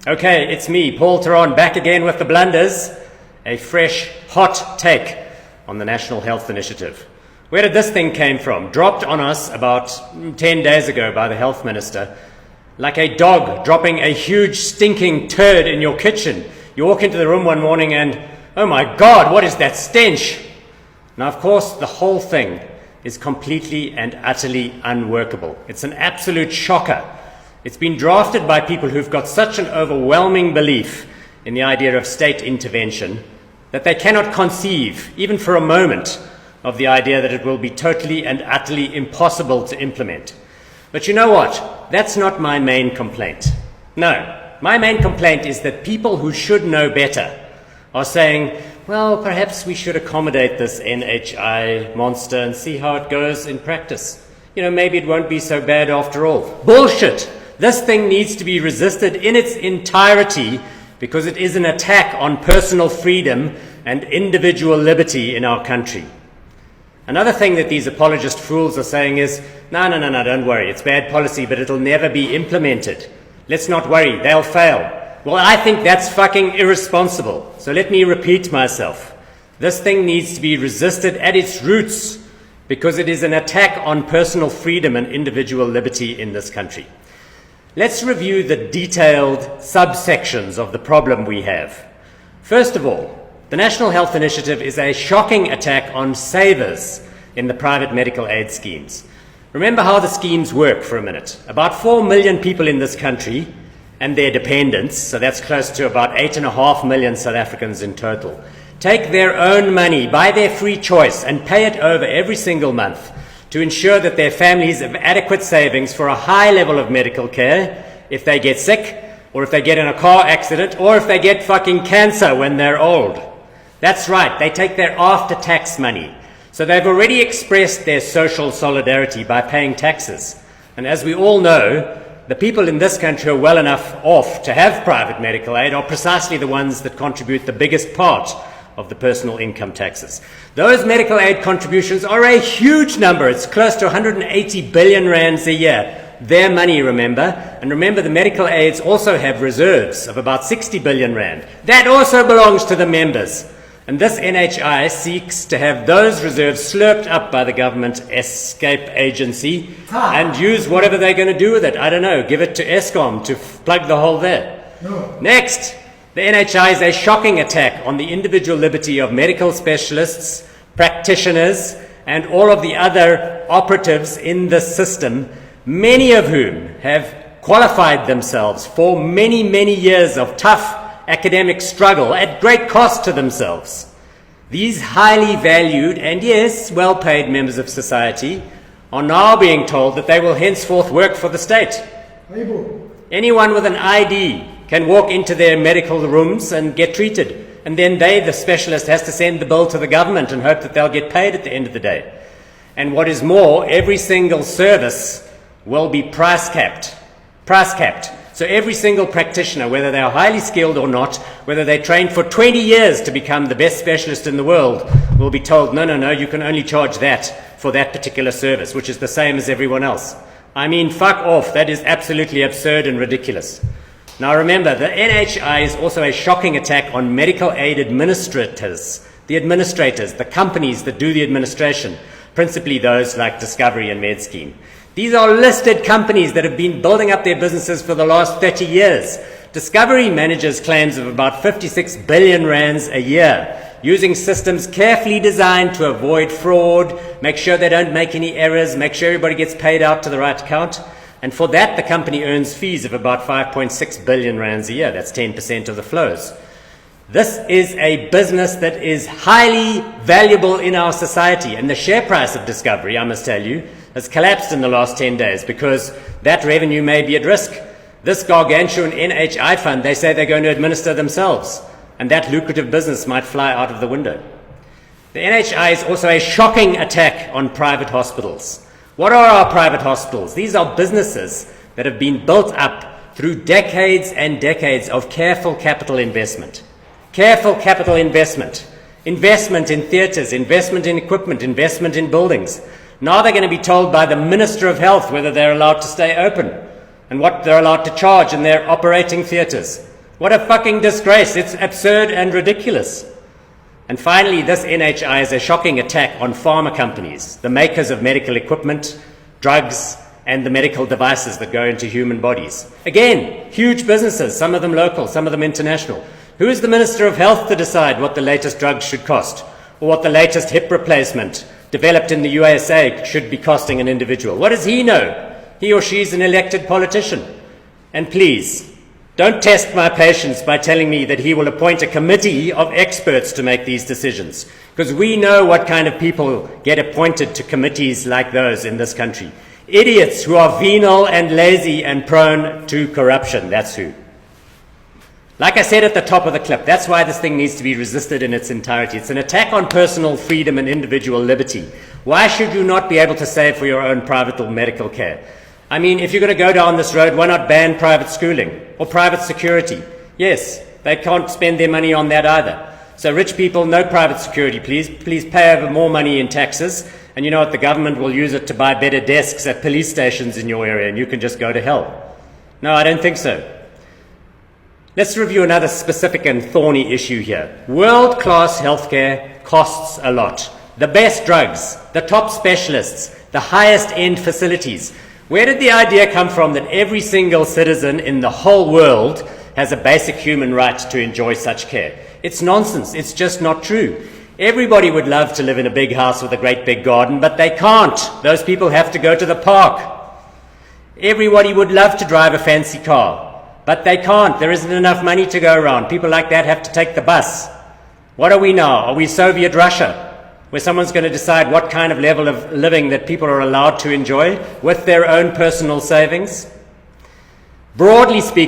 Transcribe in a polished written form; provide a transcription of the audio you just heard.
Okay, it's me, Paul Theron, back again with the blunders. A fresh, hot take on the National Health Initiative. Where did this thing came from? Dropped on us about 10 days ago by the Health Minister, like a dog dropping a huge stinking turd in your kitchen. You walk into the room one morning and, oh my God, what is that stench? Now, of course, the whole thing is completely and utterly unworkable. It's an absolute shocker. It's been drafted by people who've got such an overwhelming belief in the idea of state intervention that they cannot conceive, even for a moment, of the idea that it will be totally and utterly impossible to implement. But you know what? That's not my main complaint. No, my main complaint is that people who should know better are saying, well, perhaps we should accommodate this NHI monster and see how it goes in practice. You know, maybe it won't be so bad after all. Bullshit! This thing needs to be resisted in its entirety because it is an attack on personal freedom and individual liberty in our country. Another thing that these apologist fools are saying is, no, don't worry, it's bad policy, but it'll never be implemented. Let's not worry, they'll fail. Well, I think that's fucking irresponsible. So let me repeat myself. This thing needs to be resisted at its roots because it is an attack on personal freedom and individual liberty in this country. Let's review the detailed subsections of the problem we have. First of all, the National Health Initiative is a shocking attack on savers in the private medical aid schemes. Remember how the schemes work for a minute. About 4 million people in this country and their dependents, so that's close to about 8.5 million South Africans in total, take their own money by their free choice and pay it over every single month to ensure that their families have adequate savings for a high level of medical care if they get sick, or if they get in a car accident, or if they get fucking cancer when they're old. That's right, they take their after-tax money. So they've already expressed their social solidarity by paying taxes. And as we all know, the people in this country who are well enough off to have private medical aid are precisely the ones that contribute the biggest part of the personal income taxes. Those medical aid contributions are a huge number. It's close to 180 billion rands a year. Their money, remember. And remember, the medical aids also have reserves of about 60 billion rand. That also belongs to the members. And this NHI seeks to have those reserves slurped up by the government escape agency and use whatever they're going to do with it. I don't know, give it to Eskom to plug the hole there. No. Next, the NHI is a shocking attack on the individual liberty of medical specialists, practitioners, and all of the other operatives in the system, many of whom have qualified themselves for many, many years of tough academic struggle at great cost to themselves. These highly valued and, yes, well-paid members of society are now being told that they will henceforth work for the state. Anyone with an ID can walk into their medical rooms and get treated, and then the specialist, has to send the bill to the government and hope that they'll get paid at the end of the day. And what is more, every single service will be price capped. So every single practitioner, whether they are highly skilled or not, whether they trained for 20 years to become the best specialist in the world, will be told, no, you can only charge that for that particular service, which is the same as everyone else. I mean, fuck off. That is absolutely absurd and ridiculous. Now remember, the NHI is also a shocking attack on medical aid administrators, the companies that do the administration, principally those like Discovery and MedScheme. These are listed companies that have been building up their businesses for the last 30 years. Discovery manages claims of about 56 billion rands a year, using systems carefully designed to avoid fraud, make sure they don't make any errors, make sure everybody gets paid out to the right account. And for that, the company earns fees of about 5.6 billion rands a year. That's 10% of the flows. This is a business that is highly valuable in our society, and the share price of Discovery, I must tell you, has collapsed in the last 10 days because that revenue may be at risk. This gargantuan NHI fund, they say they're going to administer themselves, and that lucrative business might fly out of the window. The NHI is also a shocking attack on private hospitals. What are our private hospitals? These are businesses that have been built up through decades and decades of careful capital investment. Careful capital investment. Investment in theatres, investment in equipment, investment in buildings. Now they're going to be told by the Minister of Health whether they're allowed to stay open and what they're allowed to charge in their operating theatres. What a fucking disgrace. It's absurd and ridiculous. And finally, this NHI is a shocking attack on pharma companies, the makers of medical equipment, drugs, and the medical devices that go into human bodies. Again, huge businesses, some of them local, some of them international. Who is the Minister of Health to decide what the latest drugs should cost, or what the latest hip replacement developed in the USA should be costing an individual? What does he know? He or she is an elected politician. And please, don't test my patience by telling me that he will appoint a committee of experts to make these decisions, because we know what kind of people get appointed to committees like those in this country. Idiots who are venal and lazy and prone to corruption, that's who. Like I said at the top of the clip, that's why this thing needs to be resisted in its entirety. It's an attack on personal freedom and individual liberty. Why should you not be able to save for your own private or medical care? I mean, if you're going to go down this road, why not ban private schooling or private security? Yes, they can't spend their money on that either. So rich people, no private security, please. Please pay over more money in taxes. And you know what? The government will use it to buy better desks at police stations in your area, and you can just go to hell. No, I don't think so. Let's review another specific and thorny issue here. World-class healthcare costs a lot. The best drugs, the top specialists, the highest-end facilities. Where did the idea come from that every single citizen in the whole world has a basic human right to enjoy such care? It's nonsense. It's just not true. Everybody would love to live in a big house with a great big garden, but they can't. Those people have to go to the park. Everybody would love to drive a fancy car, but they can't. There isn't enough money to go around. People like that have to take the bus. What are we now? Are we Soviet Russia, where someone's going to decide what kind of level of living that people are allowed to enjoy with their own personal savings? Broadly speaking,